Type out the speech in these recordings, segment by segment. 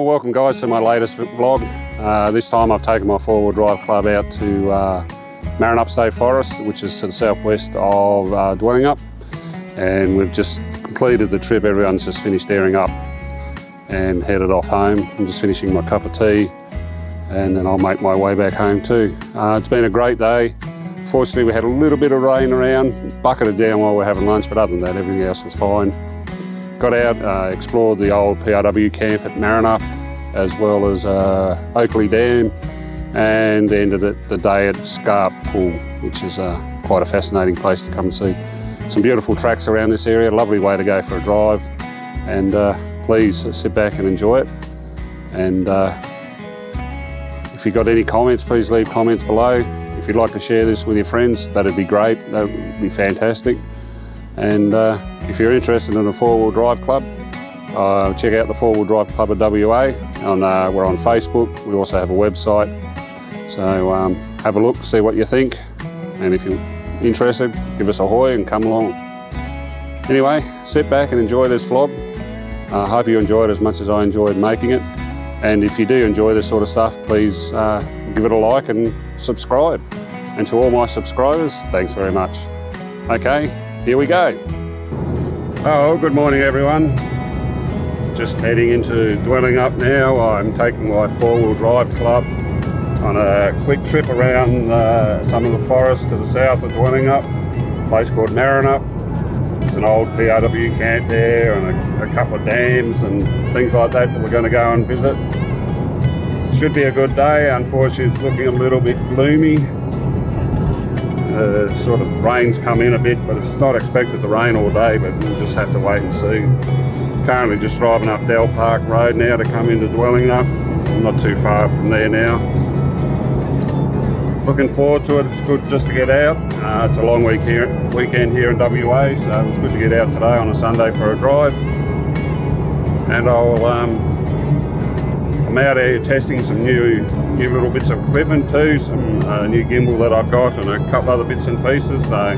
welcome guys to my latest vlog. This time I've taken my four-wheel drive club out to Marrinup State Forest, which is to the southwest of Viltrox, and we've just completed the trip. Everyone's just finished airing up and headed off home. I'm just finishing my cup of tea and then I'll make my way back home too. It's been a great day. Fortunately we had a little bit of rain around, bucketed down while we're having lunch, but other than that everything else was fine. Got out, explored the old PRW camp at Marrinup, as well as Oakley Dam, and ended the day at Scarp Pool, which is quite a fascinating place to come and see. Some beautiful tracks around this area, lovely way to go for a drive, and please sit back and enjoy it. And if you've got any comments, please leave comments below. If you'd like to share this with your friends, that'd be great, that would be fantastic. And if you're interested in a four-wheel drive club, check out the Four-Wheel Drive Club of WA. We're on Facebook. We also have a website. So have a look, see what you think. And if you're interested, give us a hoy and come along. Anyway, sit back and enjoy this vlog. I hope you enjoy it as much as I enjoyed making it. And if you do enjoy this sort of stuff, please give it a like and subscribe. And to all my subscribers, thanks very much. Okay, here we go. Oh, good morning everyone. Just heading into Viltrox now. I'm taking my four-wheel drive club on a quick trip around some of the forest to the south of Viltrox, a place called Marrinup. There's an old PRW camp there and a couple of dams and things like that we're going to go and visit. Should be a good day. Unfortunately it's looking a little bit gloomy. Sort of rain's come in a bit, but it's not expected to rain all day, but we'll just have to wait and see. Currently just driving up Dell Park Road now to come into Viltrox. I'm not too far from there now. Looking forward to it. It's good just to get out. It's a long weekend here in WA, so it's good to get out today on a Sunday for a drive. And I'm out here testing some new little bits of equipment too, some new gimbal that I've got and a couple other bits and pieces, so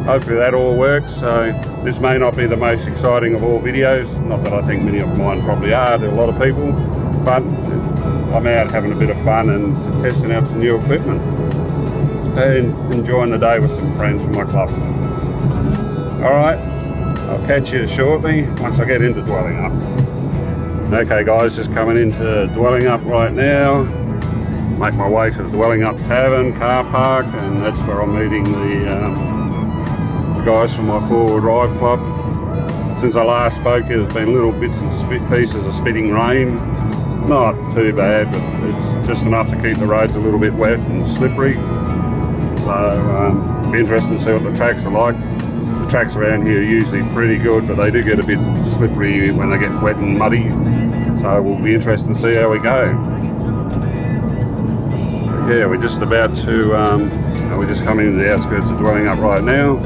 hopefully that all works. So this may not be the most exciting of all videos, not that I think many of mine probably are to a lot of people, but I'm out having a bit of fun and testing out some new equipment and enjoying the day with some friends from my club. Alright, I'll catch you shortly once I get into Viltrox. Okay guys, just coming into Viltrox right now. Make my way to the Viltrox Tavern car park, and that's where I'm meeting the guys from my four-wheel drive club. Since I last spoke, there's been little bits and pieces of spitting rain. Not too bad, but it's just enough to keep the roads a little bit wet and slippery. So it'll be interesting to see what the tracks are like. The tracks around here are usually pretty good, but they do get a bit slippery when they get wet and muddy. So we'll be interested to see how we go. Yeah, we're just about to, we're just coming into the outskirts of Viltrox right now.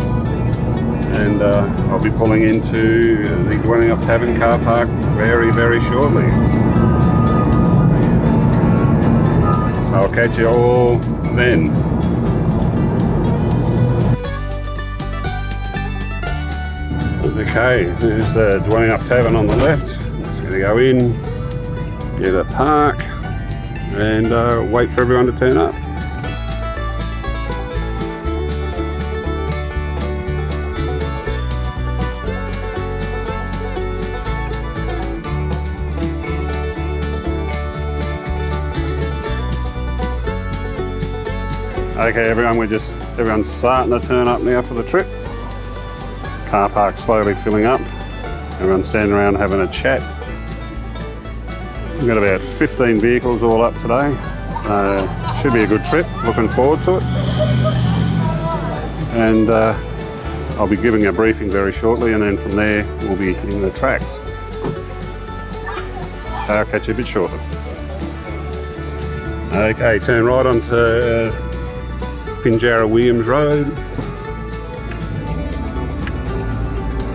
And I'll be pulling into the Viltrox Tavern car park very, very shortly. I'll catch you all then. Okay, there's the Viltrox Tavern on the left. Just going to go in, get a park, and wait for everyone to turn up. Okay everyone, everyone's starting to turn up now for the trip. Car park slowly filling up. Everyone's standing around having a chat. We've got about 15 vehicles all up today. Should be a good trip, looking forward to it. And I'll be giving a briefing very shortly, and then from there we'll be hitting the tracks. I'll catch you a bit shortly. Okay, turn right onto Pinjarra Williams Road.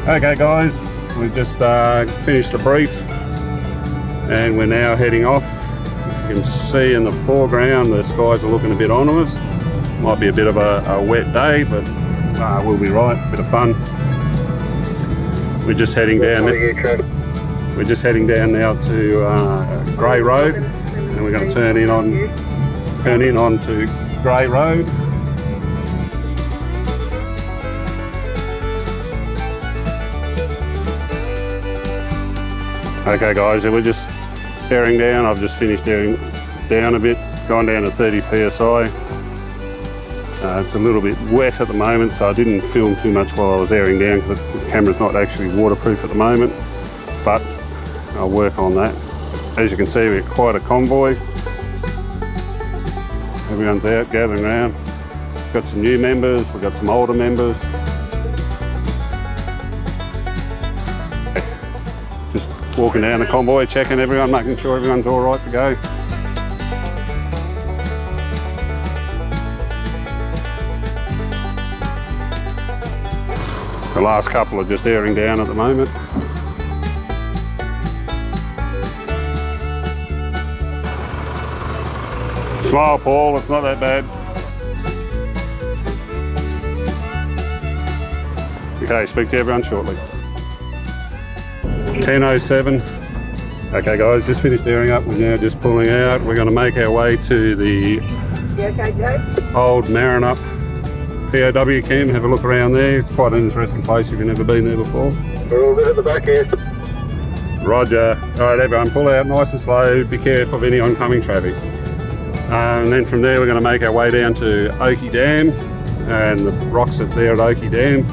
Okay guys, we've just finished the brief and we're now heading off. You can see in the foreground the skies are looking a bit on us. Might be a bit of a wet day, but we'll be right, a bit of fun. We're just heading down. We're just heading down now to Grey Road, and we're going to turn in onto Grey Road. Okay guys, so we're just bearing down. I've just finished bearing down a bit, gone down to 30 psi. It's a little bit wet at the moment, so I didn't film too much while I was airing down because the camera's not actually waterproof at the moment, but I'll work on that. As you can see, we're quite a convoy. Everyone's out gathering around. We've got some new members, we've got some older members. Just walking down the convoy, checking everyone, making sure everyone's all right to go. The last couple are just airing down at the moment. Smile, Paul, it's not that bad. Okay, speak to everyone shortly. 10:07. Okay guys, just finished airing up. We're now just pulling out. We're going to make our way to the old Marrinup POW camp, have a look around there. It's quite an interesting place if you've never been there before. We're all good at the back here. Roger. Alright everyone, pull out nice and slow, be careful of any oncoming traffic. And then from there we're going to make our way down to Oakey Dam, and the rocks are there at Oakey Dam,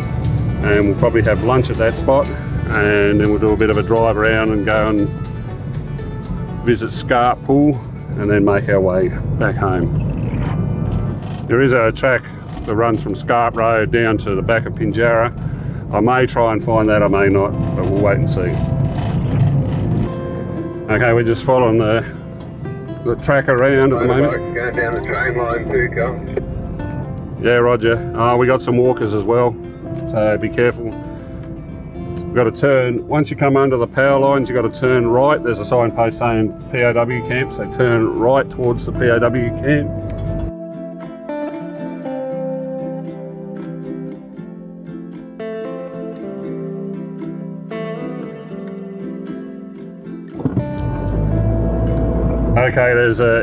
and we'll probably have lunch at that spot, and then we'll do a bit of a drive around and go and visit Scarp Pool, and then make our way back home. There is a track that runs from Scarp Road down to the back of Pinjarra. I may try and find that, I may not, but we'll wait and see. Okay, we're just following the track around at the moment. Going down the train line too, come. Yeah, roger. We got some walkers as well, so be careful. You've got to turn, once you come under the power lines, you've got to turn right. There's a signpost saying POW camp, so turn right towards the POW camp. Okay,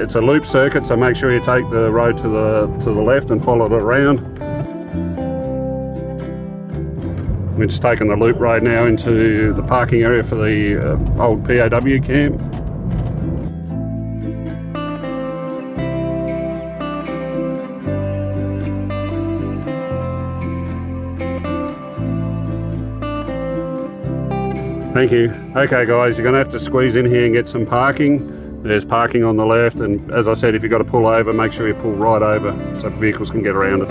it's a loop circuit, so make sure you take the road to the left and follow it around. We're just taking the loop road now into the parking area for the old POW camp. Thank you. Okay guys, you're going to have to squeeze in here and get some parking. There's parking on the left, and as I said, if you've got to pull over, make sure you pull right over so vehicles can get around it.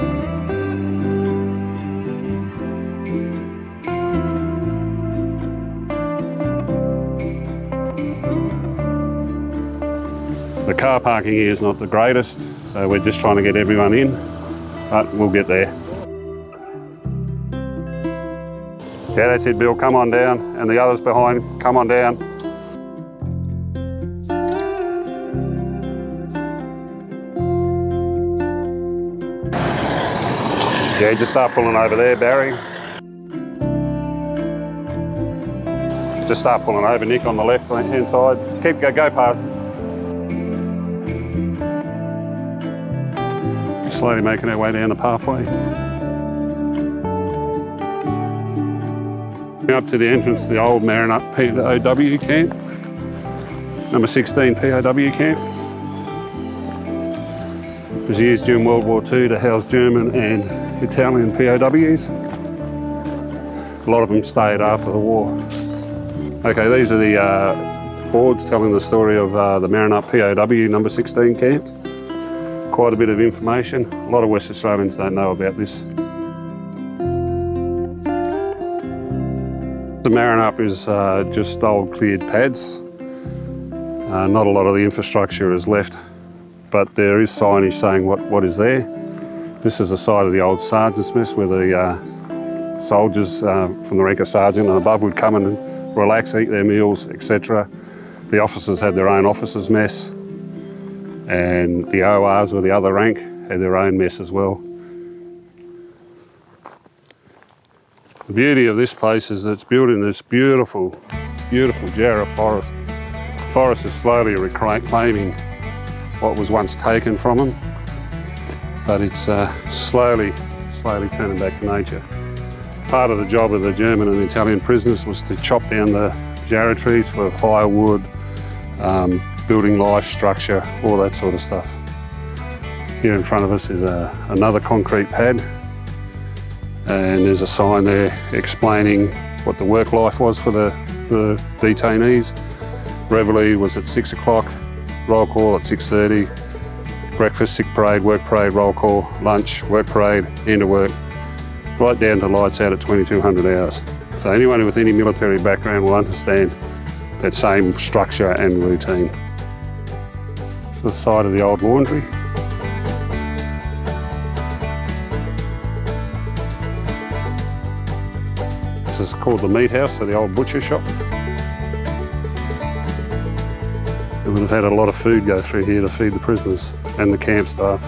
The car parking here is not the greatest, so we're just trying to get everyone in, but we'll get there. Yeah, that's it, Bill, come on down, and the others behind, come on down. Yeah, just start pulling over there, Barry. Just start pulling over, Nick, on the left-hand side. Go past. Slowly making our way down the pathway. Up to the entrance to the old Marrinup POW camp. Number 16 POW camp. It was used during World War II to house German and Italian POWs. A lot of them stayed after the war. Okay, these are the boards telling the story of the Marrinup POW number 16 camp. Quite a bit of information. A lot of West Australians don't know about this. The Marrinup is just old cleared pads. Not a lot of the infrastructure is left, but there is signage saying what is there. This is the site of the old sergeant's mess where the soldiers from the rank of sergeant and above would come and relax, eat their meals, etc. The officers had their own officers' mess, and the ORs or the other rank had their own mess as well. The beauty of this place is that it's built in this beautiful beautiful Jarrah forest. The forest is slowly reclaiming what was once taken from them, but it's slowly turning back to nature. Part of the job of the German and Italian prisoners was to chop down the Jarrah trees for firewood, building life structure, all that sort of stuff. Here in front of us is another concrete pad, and there's a sign there explaining what the work life was for the detainees. Reveille was at 6 o'clock, roll call at 6:30, breakfast, sick parade, work parade, roll call, lunch, work parade, end of work, right down to lights out at 2200 hours. So anyone with any military background will understand that same structure and routine. The side of the old laundry. This is called the meat house, so the old butcher shop. And we've had a lot of food go through here to feed the prisoners and the camp staff.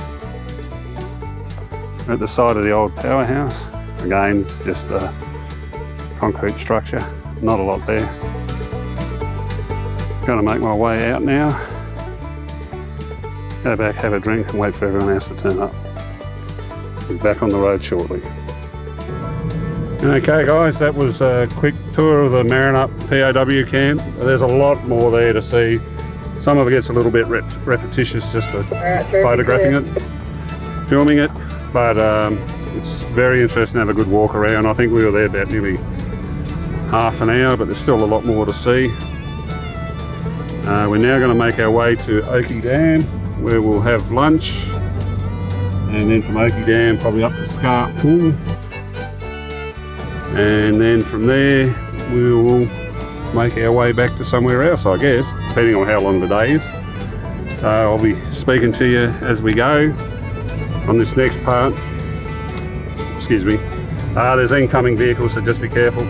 We're at the side of the old powerhouse. Again, it's just a concrete structure, not a lot there. Going to make my way out now. Go back, have a drink and wait for everyone else to turn up. Be back on the road shortly. Okay guys, that was a quick tour of the Marrinup POW camp. There's a lot more there to see. Some of it gets a little bit repetitious, just photographing it, filming it, but it's very interesting to have a good walk around. I think we were there about nearly half an hour, but there's still a lot more to see. We're now going to make our way to Oakey Dam, where we'll have lunch, and then from Oakey Dam probably up to Scarp Pool, and then from there we will make our way back to somewhere else, I guess, depending on how long the day is. So I'll be speaking to you as we go on this next part. Excuse me. There's incoming vehicles, so just be careful.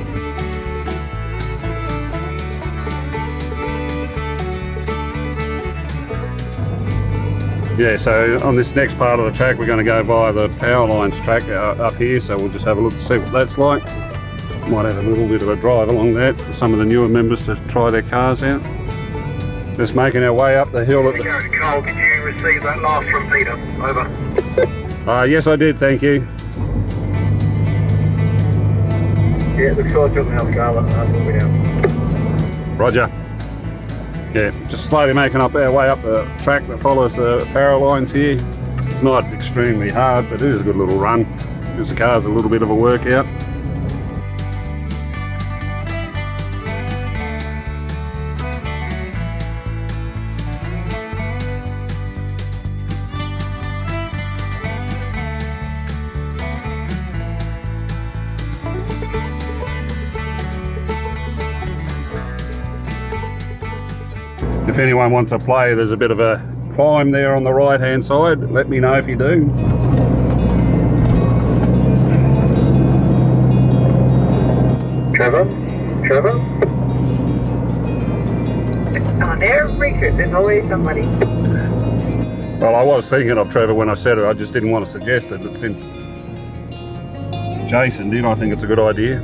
Yeah, so on this next part of the track we're going to go via the power lines track up here, so we'll just have a look to see what that's like. Might have a little bit of a drive along that for some of the newer members to try their cars out. Just making our way up the hill at the... Carl, did you receive that last from Peter? Over. Yes I did, thank you. Yeah, looks like you're on the Carl. Roger. Yeah, just slowly making up our way up the track that follows the power lines here. It's not extremely hard, but it is a good little run. Gives the cars a little bit of a workout. If anyone wants to play, there's a bit of a climb there on the right hand side. Let me know if you do. Trevor? On every trip, there's always somebody. Well, I was thinking of Trevor when I said it, I just didn't want to suggest it, but since Jason did, I think it's a good idea.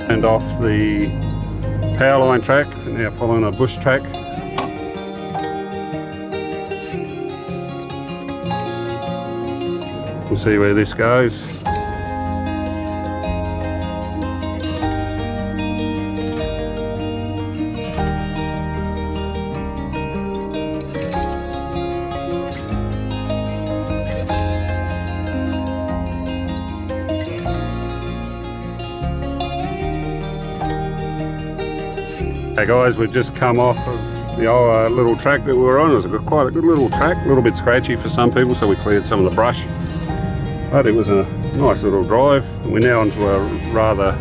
And off the power line track, and now following a bush track. We'll see where this goes. Hey guys, we've just come off of the old little track that we were on. It was quite a good little track, a little bit scratchy for some people, so we cleared some of the brush. But it was a nice little drive. We're now onto a rather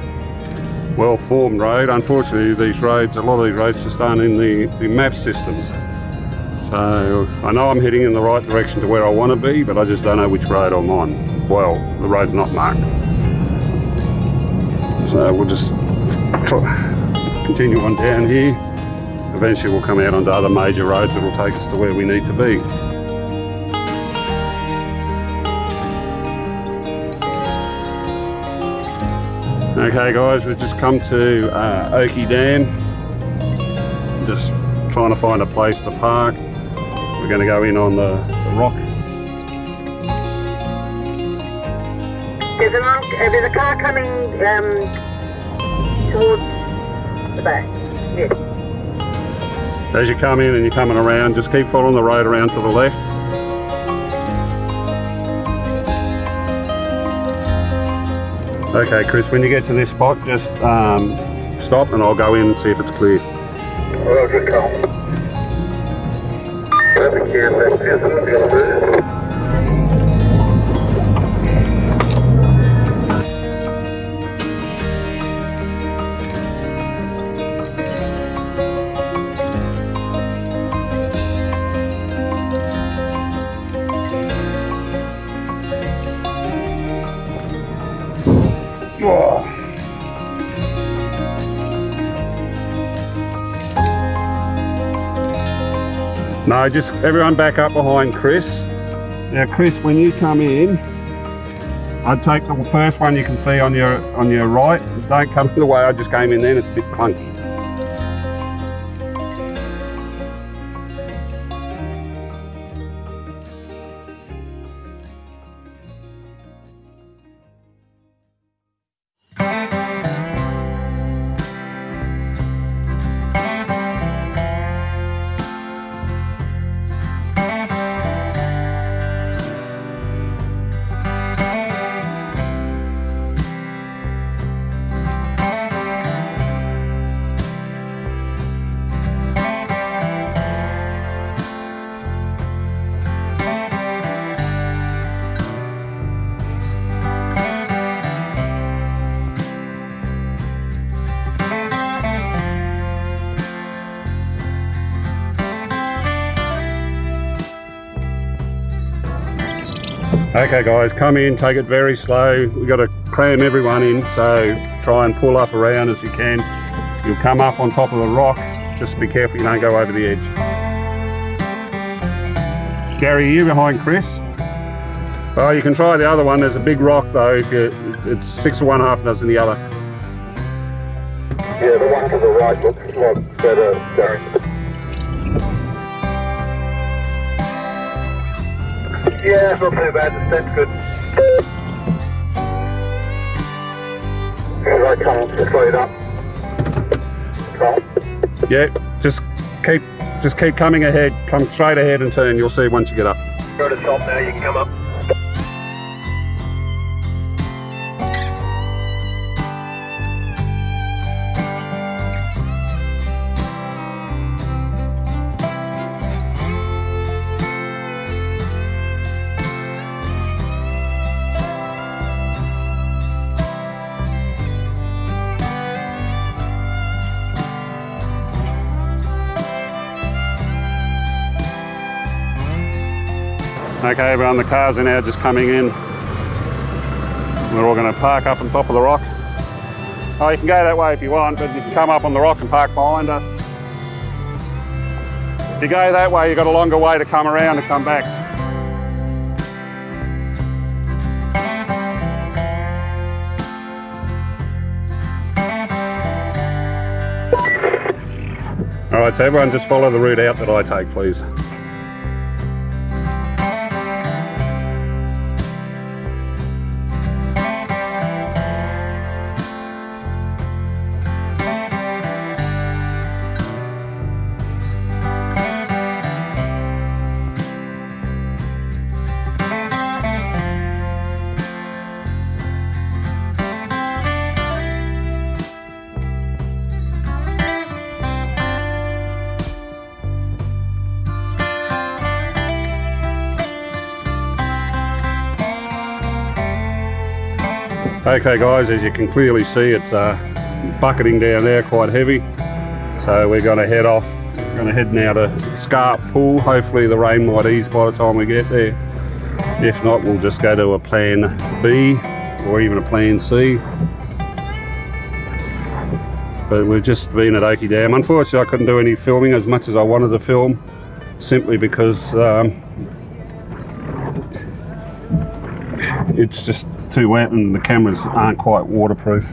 well-formed road. Unfortunately, these roads, a lot of these roads just aren't in the map systems. So I know I'm heading in the right direction to where I want to be, but I just don't know which road I'm on. Well, the road's not marked. So we'll just continue on down here. Eventually we'll come out onto other major roads that will take us to where we need to be. Okay guys, we've just come to Oakey Dam. Just trying to find a place to park. We're going to go in on the rock. There's a car coming towards the back. Yes. As you come in and you're coming around, just keep following the road around to the left. Okay Chris, when you get to this spot, just stop and I'll go in and see if it's clear. Roger, Carl. Traffic here, left is going to move. No, just everyone back up behind Chris. Now Chris, when you come in, I'd take the first one you can see on your right. Don't come the way I just came in then, it's a bit clunky. Okay guys, come in, take it very slow. We've got to cram everyone in, so try and pull up around as you can. You'll come up on top of the rock, just be careful you don't go over the edge. Gary, you behind Chris? Oh, you can try the other one, there's a big rock though, it's 6 of one, half a dozen the other. Yeah, the one to the right looks a lot better, Gary. Yeah, it's not too bad, the step's good. Should I come straight up? Come. Yeah, just keep coming ahead, come straight ahead and turn, you'll see once you get up. Go to the top now, you can come up. Okay everyone, the cars are now just coming in. We're all going to park up on top of the rock. Oh, you can go that way if you want, but you can come up on the rock and park behind us. If you go that way, you've got a longer way to come around and come back. Alright, so everyone just follow the route out that I take, please. Okay guys, as you can clearly see, it's bucketing down there quite heavy. So we're going to head off. We're going to head now to Scarp Pool. Hopefully the rain might ease by the time we get there. If not, we'll just go to a plan B or even a plan C. but we've just been at Oakey Dam. Unfortunately I couldn't do any filming as much as I wanted to film, simply because it's just too wet and the cameras aren't quite waterproof.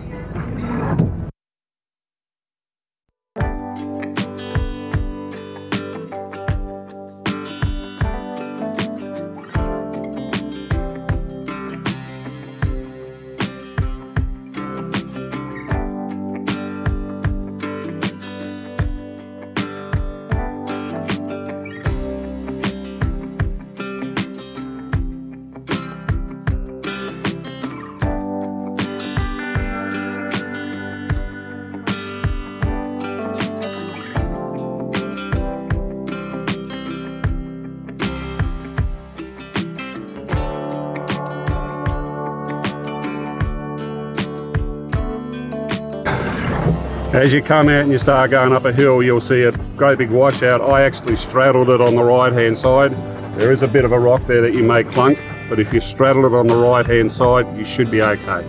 As you come out and you start going up a hill, you'll see a great big washout. I actually straddled it on the right hand side. There is a bit of a rock there that you may clunk, but if you straddle it on the right hand side, you should be okay.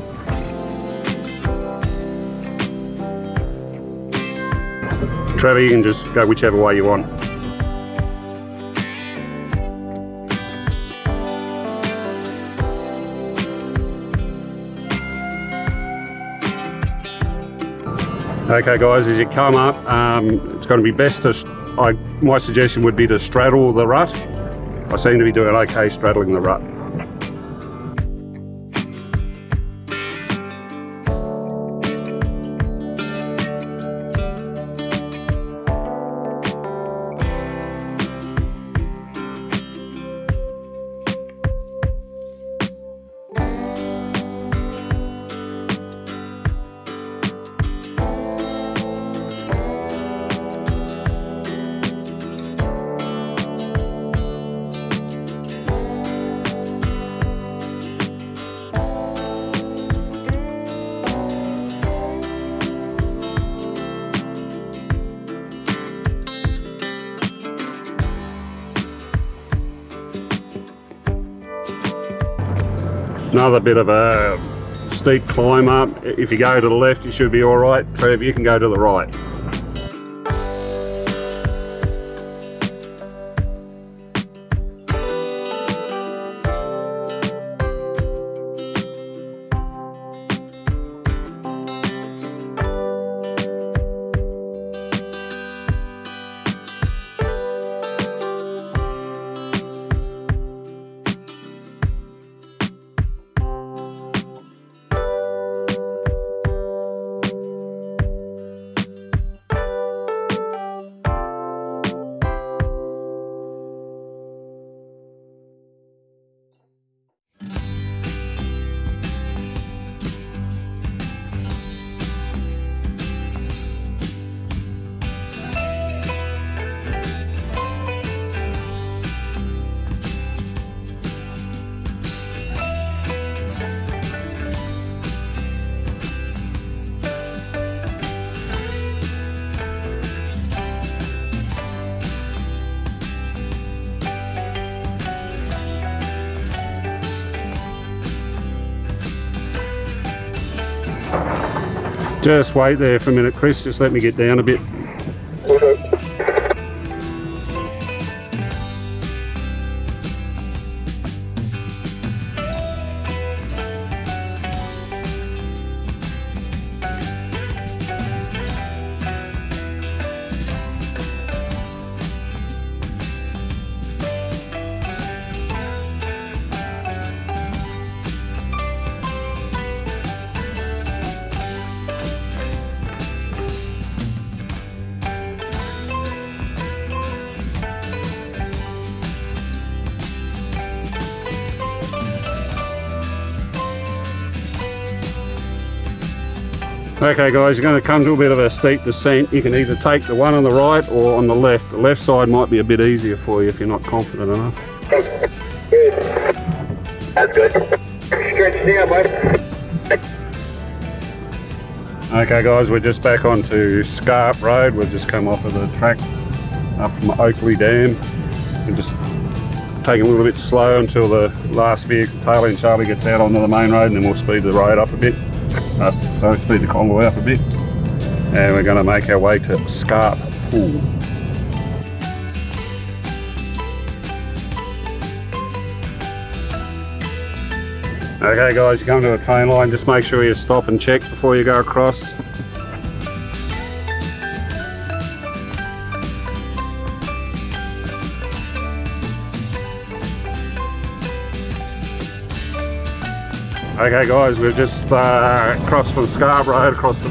Trevor, you can just go whichever way you want. Okay guys, as you come up, it's going to be best to, my suggestion would be to straddle the rut. I seem to be doing okay straddling the rut. Another bit of a steep climb up. If you go to the left, you should be all right. Trev, you can go to the right. Just wait there for a minute, Chris, just let me get down a bit. Okay guys, you're going to come to a bit of a steep descent. You can either take the one on the right or on the left. The left side might be a bit easier for you if you're not confident enough. Good. That's good. Stretch down, bud. Okay guys, we're just back onto Scarp Road. We've just come off of the track up from Oakey Dam. We're just taking a little bit slow until the last vehicle, Taylor and Charlie, gets out onto the main road, and then we'll speed the road up a bit. Sorry, speed the convoy up a bit. and we're going to make our way to Scarp Pool. Okay guys, you come to a train line, just make sure you stop and check before you go across. Okay guys, we've just crossed from Scarp Road, across the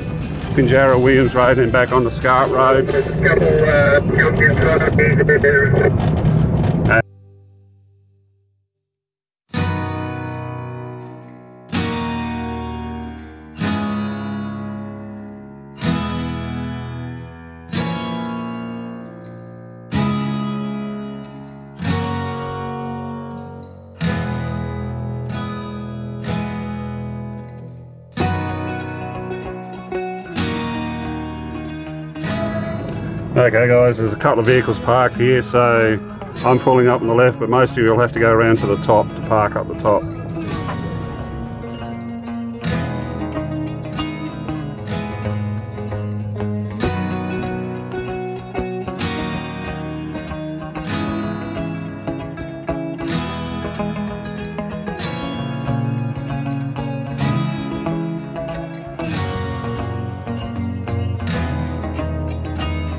Pinjarra Williams Road and back on the Scarp Road. Okay guys, there's a couple of vehicles parked here, so I'm pulling up on the left, but most of you will have to go around to the top to park up the top.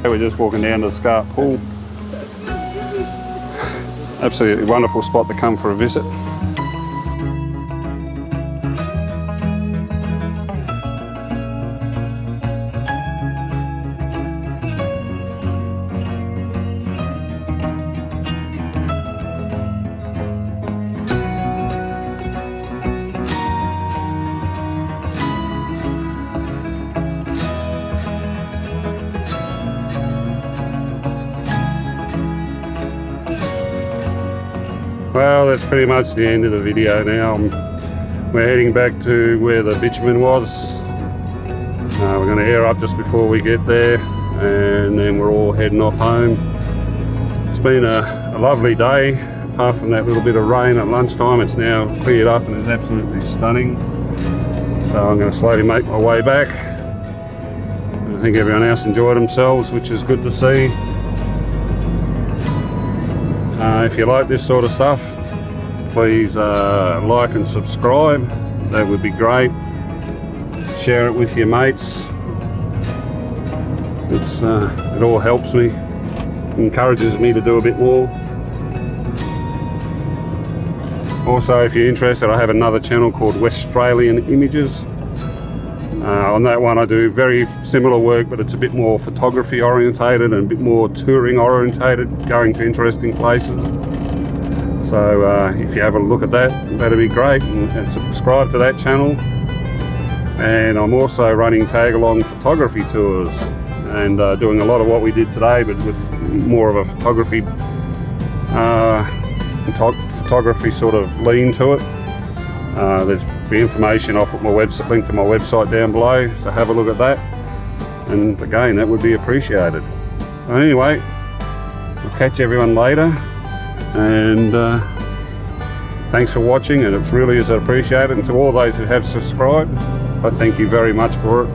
We're just walking down to the Scarp Pool. Absolutely wonderful spot to come for a visit. Well, that's pretty much the end of the video now. We're heading back to where the bitumen was. We're going to air up just before we get there, and then we're all heading off home. It's been a lovely day, apart from that little bit of rain at lunchtime. It's now cleared up and it's absolutely stunning. So I'm going to slowly make my way back. I think everyone else enjoyed themselves, which is good to see. If you like this sort of stuff, please like and subscribe. That would be great. Share it with your mates. It all helps me, encourages me to do a bit more. Also, if you're interested, I have another channel called Westralian Images. On that one I do very similar work, but it's a bit more photography orientated and a bit more touring orientated, going to interesting places. So if you have a look at that, that'd be great, and subscribe to that channel. And I'm also running tag-along photography tours and doing a lot of what we did today, but with more of a photography sort of lean to it. There's the information, I'll put my website, link to my website down below, so have a look at that, and again, that would be appreciated. Anyway, I'll catch everyone later, and thanks for watching, and it really is appreciated. And to all those who have subscribed, I thank you very much for it.